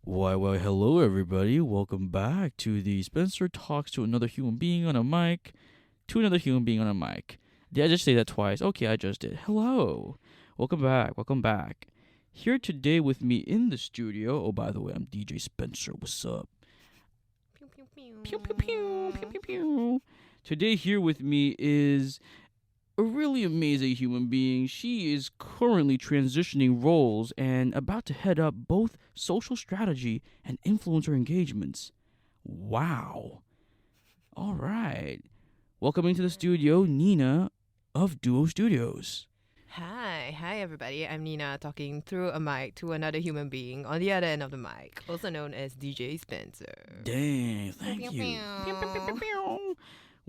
Why, hello everybody. Welcome back to the Spencer Talks to Another Human Being on a Mic. To another human being on a mic. Did I just say that twice? Okay, I just did. Hello. Welcome back. Here today with me in the studio. Oh, by the way, I'm DJ Spencer. What's up? Pew pew Pew, pew, pew, pew, pew. pew, pew. Today here with me is a really amazing human being. She is currently transitioning roles and about to head up both social strategy and influencer engagements. Wow. All right. Welcome into the studio, Nina of Duo Studios. Hi everybody. I'm Nina talking through a mic to another human being on the other end of the mic, also known as DJ Spencer. Dang, thank Pew, you. pew, Pew, pew, pew, pew, pew. pew.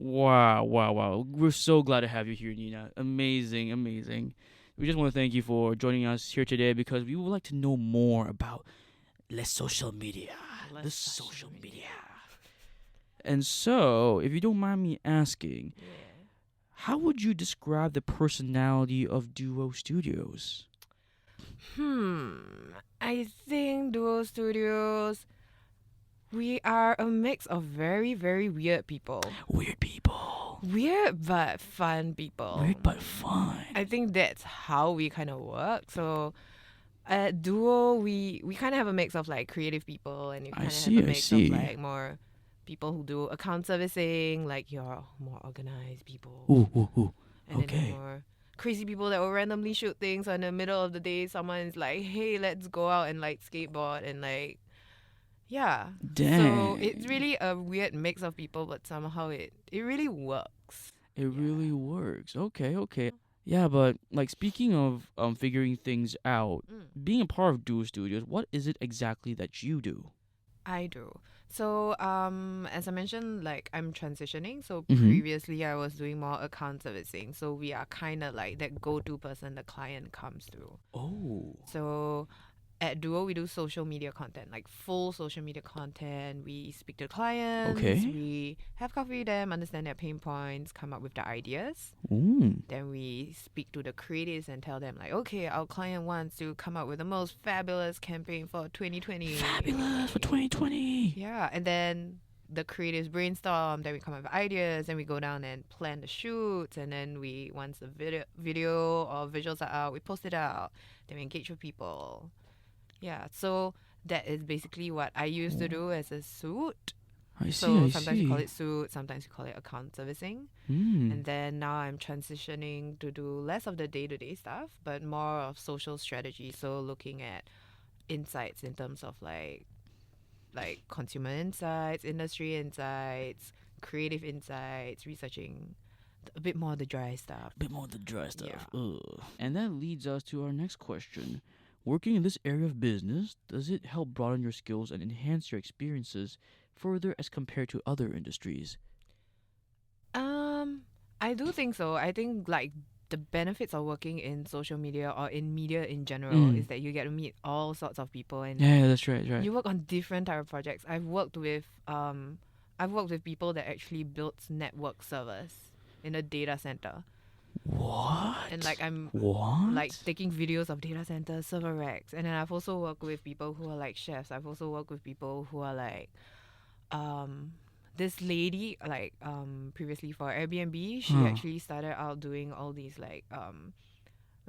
Wow. We're so glad to have you here, Nina. Amazing. We just want to thank you for joining us here today because we would like to know more about the social media. The social media. And so, if you don't mind me asking, Yeah. how would you describe the personality of Duo Studios? I think Duo Studios, we are a mix of very, very weird people. Weird people. Weird but fun people. Weird but fun. I think that's how we kind of work. So at Duo, we kind of have a mix of like creative people, and you kind of have a mix of like more people who do account servicing, like your more organized people. Ooh. And Okay. then more crazy people that will randomly shoot things. So in the middle of the day, someone's like, "Hey, let's go out and like skateboard," and like, yeah. Dang. So it's really a weird mix of people, but somehow it really works. It really works. Okay. Yeah, but like speaking of figuring things out, being a part of Duo Studios, what is it exactly that you do? I do. So, as I mentioned, like I'm transitioning. So Mhm. previously I was doing more account servicing. So we are kind of like that go-to person the client comes through. Oh. So at Duo, we do social media content, like full social media content. We speak to clients. Okay. We have coffee with them, understand their pain points, come up with the ideas. Ooh. Then we speak to the creatives and tell them like, okay, our client wants to come up with the most fabulous campaign for 2020. Fabulous for 2020. Yeah, and then the creatives brainstorm, then we come up with ideas, then we go down and plan the shoots, and then we once the video or visuals are out, we post it out, then we engage with people. Yeah, so that is basically what I used to do as a suit. I see. So sometimes we call it suit, sometimes we call it account servicing. Mm. And then now I'm transitioning to do less of the day-to-day stuff, but more of social strategy. So looking at insights in terms of like consumer insights, industry insights, creative insights, researching a bit more of the dry stuff. Yeah. Ugh. And that leads us to our next question. Working in this area of business, does it help broaden your skills and enhance your experiences further as compared to other industries? I do think so. I think like the benefits of working in social media or in media in general is that you get to meet all sorts of people, and Yeah, that's right. you work on different type of projects. I've worked with people that actually built network servers in a data center. What? And like I'm What? like taking videos of data centers, server racks, and then I've also worked with people who are like chefs. I've also worked with people who are like this lady previously for Airbnb, she actually started out doing all these like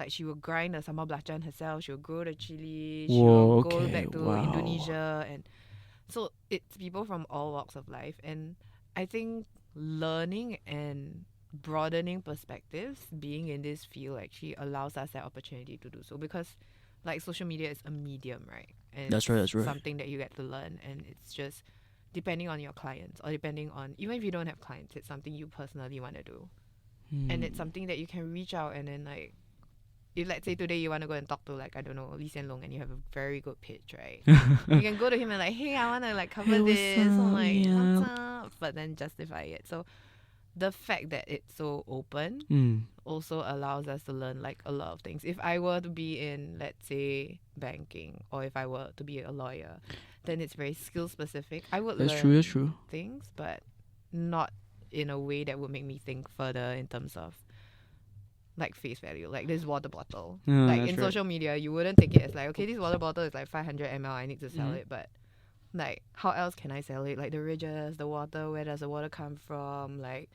she would grind the sambal belacan herself, she would grow the chili, she would go back to Indonesia, and so it's people from all walks of life. And I think learning and broadening perspectives, being in this field actually allows us that opportunity to do so, because like social media is a medium, right? And That's right. something that you get to learn, and it's just depending on your clients, or depending on, even if you don't have clients, it's something you personally want to do. And it's something that you can reach out, and then like if let's say today you want to go and talk to like, I don't know, Lee Hsien Loong, and you have a very good pitch, right? You can go to him and like, hey, I want to like cover this, or like, what's up, but then justify it. So the fact that it's so open also allows us to learn like a lot of things. If I were to be in, let's say, banking, or if I were to be a lawyer, then it's very skill specific. I would learn things, but not in a way that would make me think further in terms of like face value, like this water bottle. Yeah, Like that's in right. social media, you wouldn't take it as like, okay, this water bottle is like 500 ml, I need to sell it, but like how else can I sell it? Like the ridges, the water, where does the water come from? Like,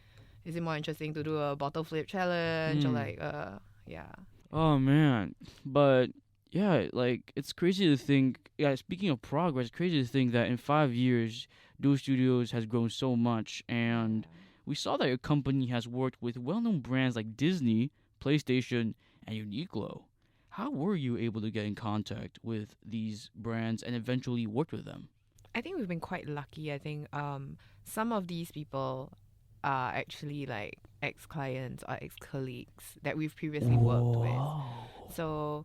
is it more interesting to do a bottle flip challenge or like yeah. Oh man, but yeah, like it's crazy to think. Yeah, speaking of progress, it's crazy to think that in 5 years, Duo Studios has grown so much, and we saw that your company has worked with well-known brands like Disney, PlayStation, and Uniqlo. How were you able to get in contact with these brands and eventually work with them? I think we've been quite lucky. I think some of these people are actually like ex clients or ex colleagues that we've previously worked with. So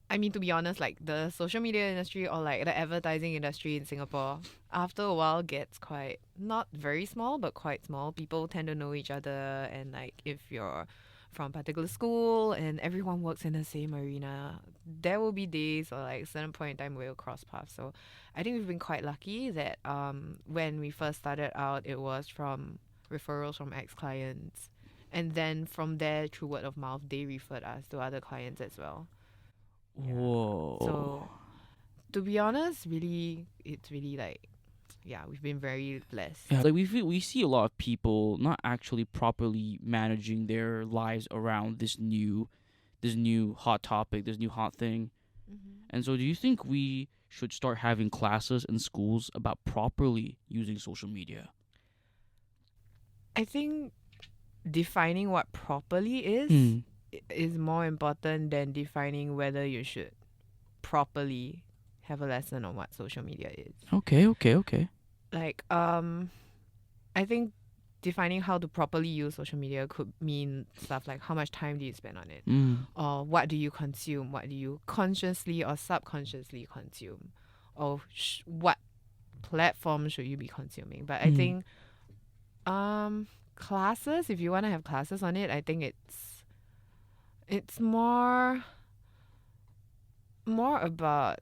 I mean, to be honest, like the social media industry or like the advertising industry in Singapore, after a while gets quite not very small, but quite small. People tend to know each other, and like if you're from a particular school and everyone works in the same arena, there will be days or like a certain point in time where we'll cross paths. So I think we've been quite lucky that when we first started out, it was from referrals from ex clients, and then from there through word of mouth, they referred us to other clients as well. Yeah. Whoa. So to be honest, really, it's really like, yeah, we've been very blessed. Yeah, like we see a lot of people not actually properly managing their lives around this new hot topic, this new hot thing. And so do you think we should start having classes in schools about properly using social media? I think defining what properly is more important than defining whether you should properly have a lesson on what social media is. Okay. Like, I think defining how to properly use social media could mean stuff like how much time do you spend on it, or what do you consume, what do you consciously or subconsciously consume, or what platform should you be consuming. But I think classes, if you want to have classes on it, I think it's more about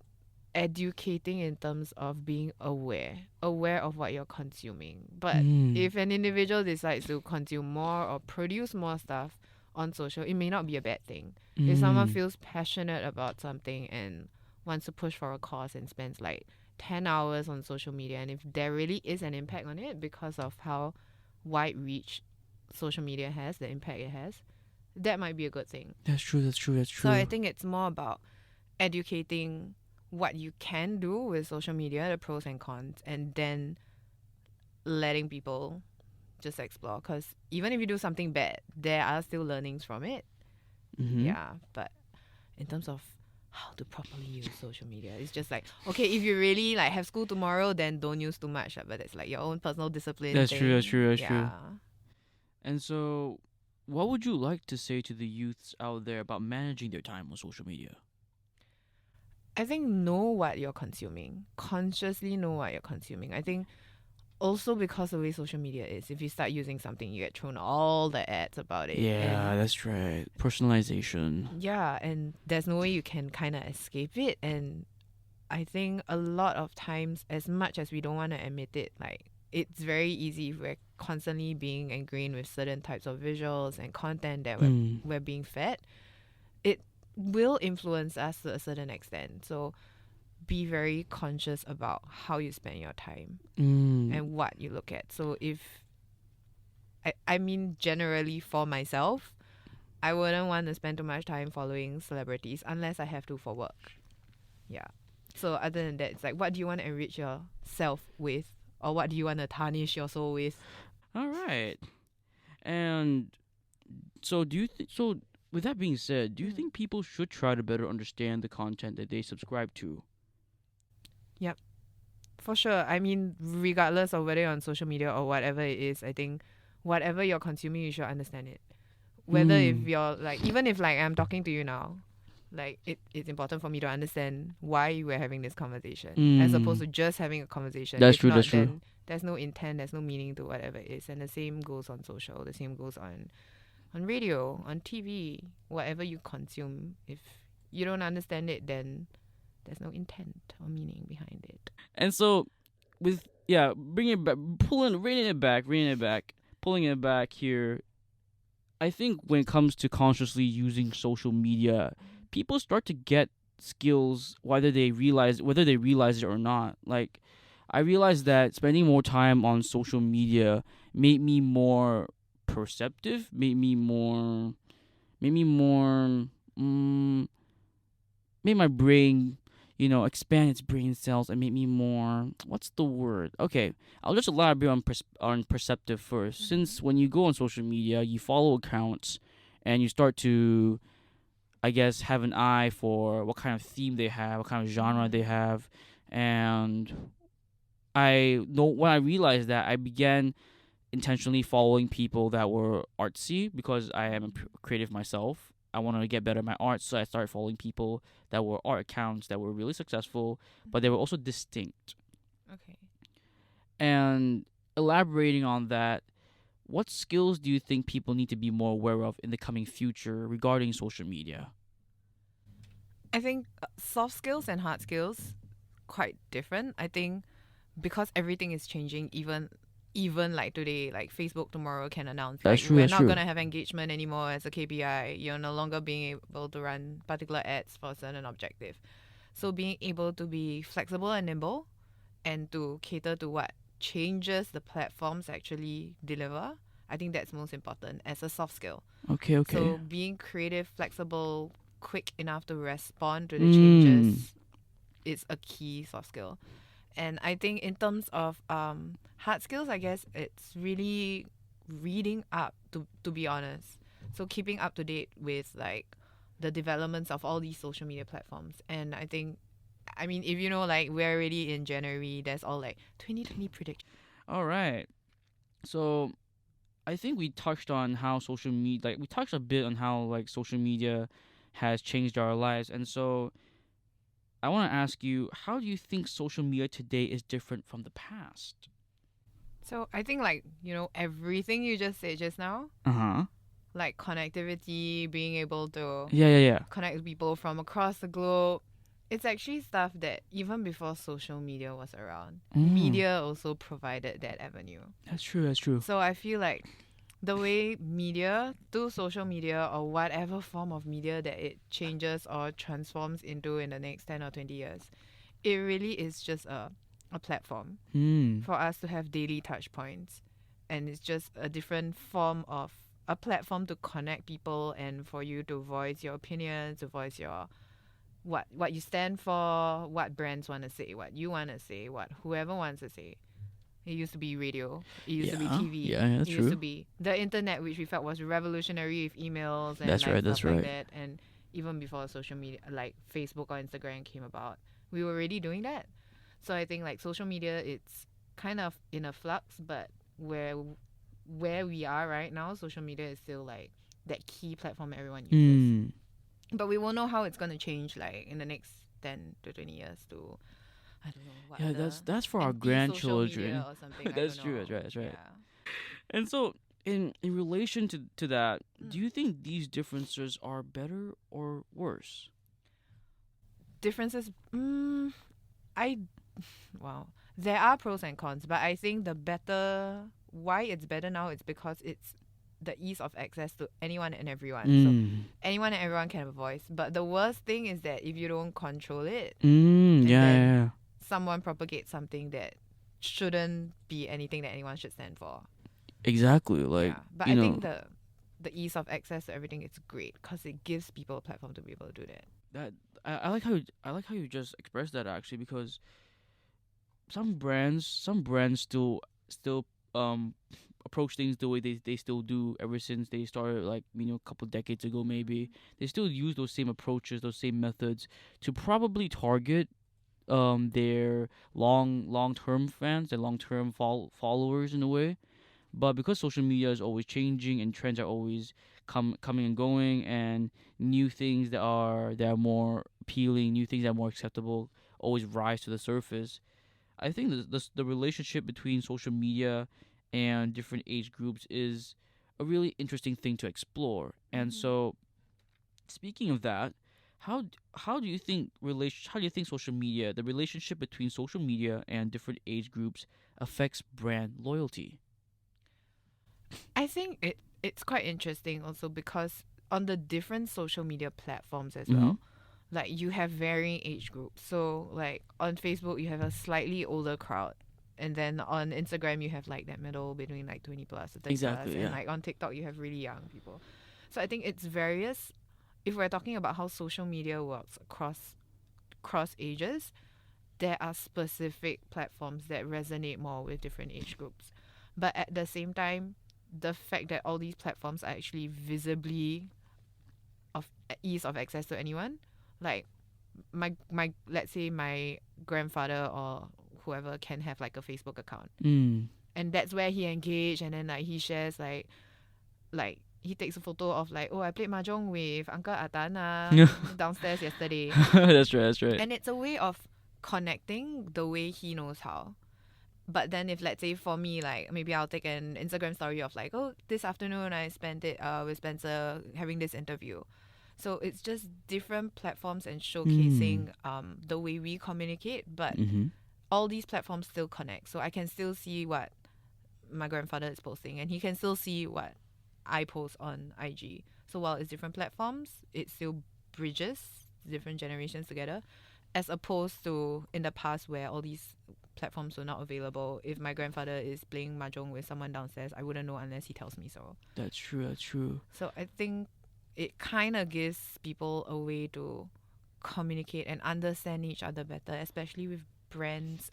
educating in terms of being aware of what you're consuming. But if an individual decides to consume more or produce more stuff on social, it may not be a bad thing. If someone feels passionate about something and wants to push for a cause and spends like 10 hours on social media, and if there really is an impact on it because of how wide reach social media has, the impact it has, that might be a good thing. That's true. So I think it's more about educating what you can do with social media, the pros and cons, and then letting people just explore. Because even if you do something bad, there are still learnings from it. Yeah, but in terms of how to properly use social media, it's just like, okay, if you really like have school tomorrow, then don't use too much. But it's like your own personal discipline. That's thing. true. Yeah. And so, what would you like to say to the youths out there about managing their time on social media? I think know what you're consuming. Consciously know what you're consuming. I think also because of the way social media is, if you start using something, you get thrown all the ads about it. Yeah, that's right. Personalization. Yeah, and there's no way you can kind of escape it. And I think a lot of times, as much as we don't want to admit it, like it's very easy if we're constantly being ingrained with certain types of visuals and content that we're being fed. It will influence us to a certain extent. So be very conscious about how you spend your time and what you look at. So if I mean generally for myself, I wouldn't want to spend too much time following celebrities unless I have to for work. Yeah. So other than that, it's like, what do you want to enrich yourself with, or what do you want to tarnish your soul with? All right. And so with that being said, do you think people should try to better understand the content that they subscribe to? Yep. For sure. I mean, regardless of whether you're on social media or whatever it is, I think whatever you're consuming, you should understand it. Whether if you're like, even if like I'm talking to you now, like it's important for me to understand why we're having this conversation as opposed to just having a conversation. That's If true. not, That's true. then there's no intent, there's no meaning to whatever it is. And the same goes on social, the same goes on radio, on TV, whatever you consume. If you don't understand it, then there's no intent or meaning behind it. And so, bringing it back, pulling it back here. I think when it comes to consciously using social media, people start to get skills whether they realize it or not. Like, I realized that spending more time on social media made me more perceptive, made me more mm, made my brain, expand its brain cells and made me more. What's the word? Okay, I'll just elaborate on perceptive first. Mm-hmm. Since when you go on social media, you follow accounts, and you start to, I guess, have an eye for what kind of theme they have, what kind of genre they Mm-hmm. have, and I know when I realized that, I began intentionally following people that were artsy because I am a creative myself. I wanted to get better at my art, so I started following people that were art accounts that were really successful, but they were also distinct. Okay. And elaborating on that, what skills do you think people need to be more aware of in the coming future regarding social media? I think soft skills and hard skills quite different. I think because everything is changing, even like today, like Facebook tomorrow can announce That's like true. we're That's not true. gonna have engagement anymore as a KPI. You're no longer being able to run particular ads for a certain objective. So being able to be flexible and nimble and to cater to what changes the platforms actually deliver, I think that's most important as a soft skill. Okay. Okay. So being creative, flexible, quick enough to respond to the Mm. changes is a key soft skill. And I think in terms of hard skills, I guess it's really reading up, to be honest. So keeping up to date with like the developments of all these social media platforms. And I think, I mean, if you know, like we're already in January, there's all like 2020 predictions. All right. So I think we touched on how social media, like we touched a bit on how like social media has changed our lives, and so I want to ask you, how do you think social media today is different from the past? So I think like, everything you just said just now, Uh huh. like connectivity, being able to Yeah, yeah, yeah. connect with people from across the globe. It's actually stuff that even before social media was around, Mm, media also provided that avenue. that's true. That's true. So I feel like the way media, through social media or whatever form of media that it changes or transforms into in the next 10 or 20 years, it really is just a platform Hmm. for us to have daily touch points. And it's just a different form of a platform to connect people and for you to voice your opinions, to voice your what you stand for, what brands want to say, what you want to say, what whoever wants to say. It used to be radio. It used to be Yeah. TV. Yeah. That's It used to true. be the internet, which we felt was revolutionary with emails and That's like right. That's stuff like right. that. And even before social media, like Facebook or Instagram came about, we were already doing that. So I think like social media, it's kind of in a flux, but where where we are right now, social media is still like that key platform everyone uses. Hmm. But we won't know how it's gonna change like in the next 10 to 20 years to I don't know what Yeah. other That's for our anti-social media grandchildren. or something. I don't That's true. That's know. right. That's right. Yeah. And so, in relation to that, Mm. do you think these differences are better or worse? Differences. I wow. There are pros and cons, but I think the better why it's better now is because it's the ease of access to anyone and everyone. So Mm. anyone and everyone can have a voice. But the worst thing is that if you don't control it, Mm. and Yeah. Yeah. then Yeah. someone propagates something that shouldn't be anything that anyone should stand for. Exactly. Like, Yeah, but you I know think the ease of access to everything is great because it gives people a platform to be able to do that. that I like how you just expressed that, actually, because some brands still um approach things the way they still do ever since they started, like, a couple decades ago. Maybe they still use those same approaches, those same methods to probably target their long term fans, their long term followers in a way. But because social media is always changing and trends are always coming and going, and new things that are more appealing, new things that are more acceptable always rise to the surface. I think the relationship between social media and different age groups is a really interesting thing to explore. And Mm-hmm. so, speaking of that, how do you think social media, the relationship between social media and different age groups, affects brand loyalty? I think it's quite interesting also because on the different social media platforms as Mm-hmm. well, like you have varying age groups. So like on Facebook you have a slightly older crowd. And then on Instagram you have like that middle between like 20 plus to 30 plus. Exactly. And Yeah. like on TikTok you have really young people. So I think it's various. If we're talking about how social media works across ages, there are specific platforms that resonate more with different age groups. But at the same time, the fact that all these platforms are actually visibly of ease of access to anyone, like my let's say my grandfather or whoever can have like a Facebook account, Mm. and that's where he engage, and then like he shares like he takes a photo of like, oh, I played mahjong with Uncle Atana downstairs yesterday. That's right. That's right. And it's a way of connecting the way he knows how. But then if let's say for me, like maybe I'll take an Instagram story of like, oh, this afternoon I spent it with Spencer having this interview. So it's just different platforms and Mm. showcasing the way we communicate, but Mm-hmm. all these platforms still connect. So I can still see what my grandfather is posting, and he can still see what I post on IG. So while it's different platforms, it still bridges different generations together, as opposed to in the past where all these platforms were not available. If my grandfather is playing mahjong with someone downstairs, I wouldn't know unless he tells me so. That's true. That's true. So I think it kind of gives people a way to communicate and understand each other better, especially with brands.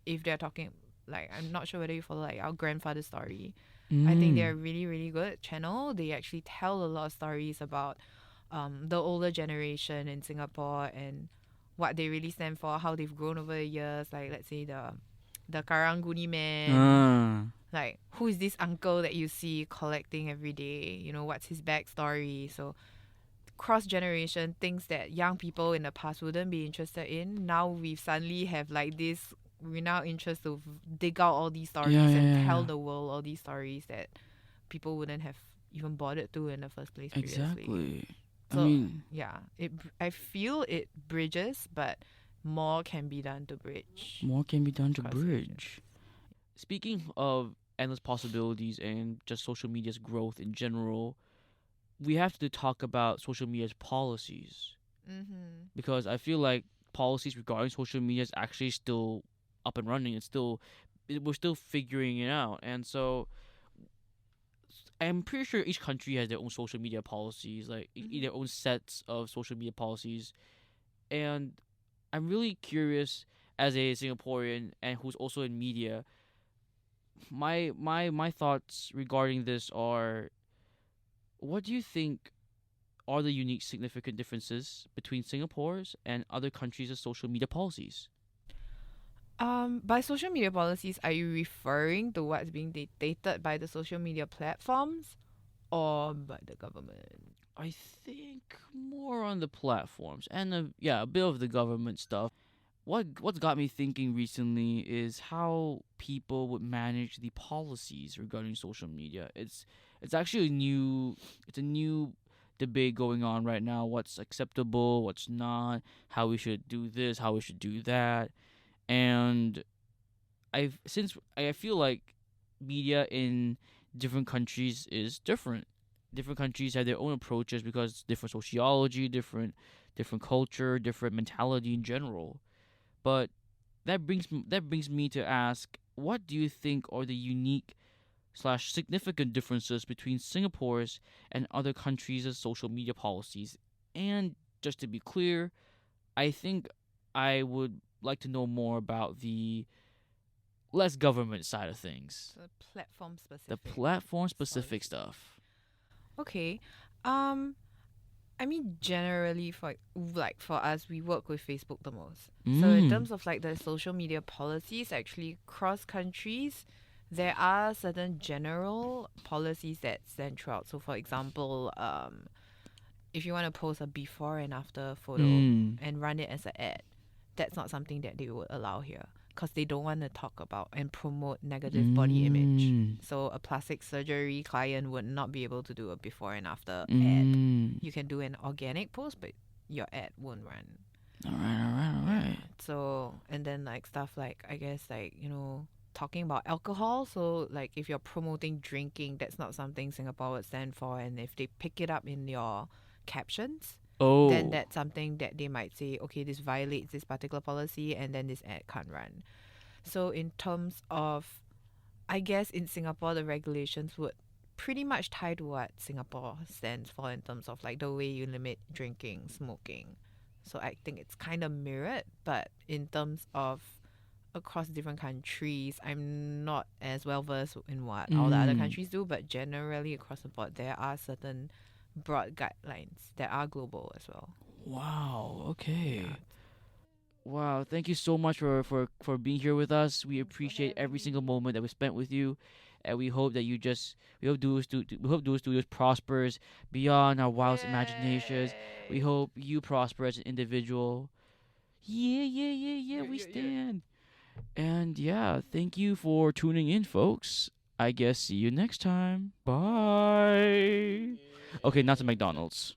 If they're talking, like, I'm not sure whether you follow like our grandfather story. I think they're a Mm. really, really good channel. They actually tell a lot of stories about the older generation in Singapore and what they really stand for, how they've grown over the years. Like, let's say the Karang-Guni man, Ah. like who is this uncle that you see collecting every day? You know, what's his backstory? So cross generation things that young people in the past wouldn't be interested in. Now we suddenly have like this renowned interest to dig out all these Yeah. stories Yeah. and Yeah. tell Yeah. the world all these stories that people wouldn't have even bothered to in the first place previously. Exactly. I So mean, yeah, I feel it bridges, but more can be done to bridge more can be done to cross ages. bridge. Speaking of endless possibilities and just social media's growth in general, we have to talk about social media's policies Mm-hmm. because I feel like policies regarding social media is actually still up and running. We're still figuring it out, and so I'm pretty sure each country has their own social media policies, like their own sets of social media policies, and I'm really curious as a Singaporean and who's also in media. My thoughts regarding this are: what do you think are the unique significant differences between Singapore's and other countries' social media policies? By social media policies, are you referring to what's being dictated by the social media platforms or by the government? I think more on the platforms and a bit of the government stuff. What's got me thinking recently is how people would manage the policies regarding social media. It's actually a new debate going on right now. What's acceptable, what's not, how we should do this, how we should do that. And I feel like media in different countries is different. Different countries have their own approaches because different sociology, different culture, different mentality in general. But that brings me to ask, what do you think are the unique slash significant differences between Singapore's and other countries' social media policies? And just to be clear, I think I would like to know more about the less government side of things, So platform the specific platform specific policy. stuff. Okay. Um, I mean, generally for us, we work with Facebook the most. So in Mm. terms of like the social media policies, actually cross countries, there are certain general policies that stand throughout. So for example, if you want to post a before and after photo Mm. and run it as an ad, that's not something that they would allow here because they don't want to talk about and promote negative body image. Mm. So a plastic surgery client would not be able to do a before and after ad. Mm. You can do an organic post, but your ad won't run. All right. Yeah. So and then like stuff like I guess like talking about alcohol. So like if you're promoting drinking, that's not something Singapore would stand for. And if they pick it up in your captions, then Oh. that's something that they might say, okay, this violates this particular policy, and then this ad can't run. So in terms of, I guess in Singapore, the regulations would pretty much tie to what Singapore stands for in terms of like the way you limit drinking, smoking. So I think it's kind of mirrored, but in terms of across different countries, I'm not as well versed in what all the other Mm. countries do, but generally across the board, there are certain broad guidelines that are global as well. Wow. Yeah. Okay. Wow. Thank you so much for being here with us. We Thanks for appreciate every having single me. moment that we spent with you, and we hope that you just we hope Duo Studios prospers beyond our wildest imaginations. We Yay! hope you prosper as an individual. Yeah, yeah, yeah, yeah. Yeah, We yeah, yeah. stand. And yeah, thank you for tuning in, folks. I guess see you next time. Bye. Okay, not to Bye. McDonald's.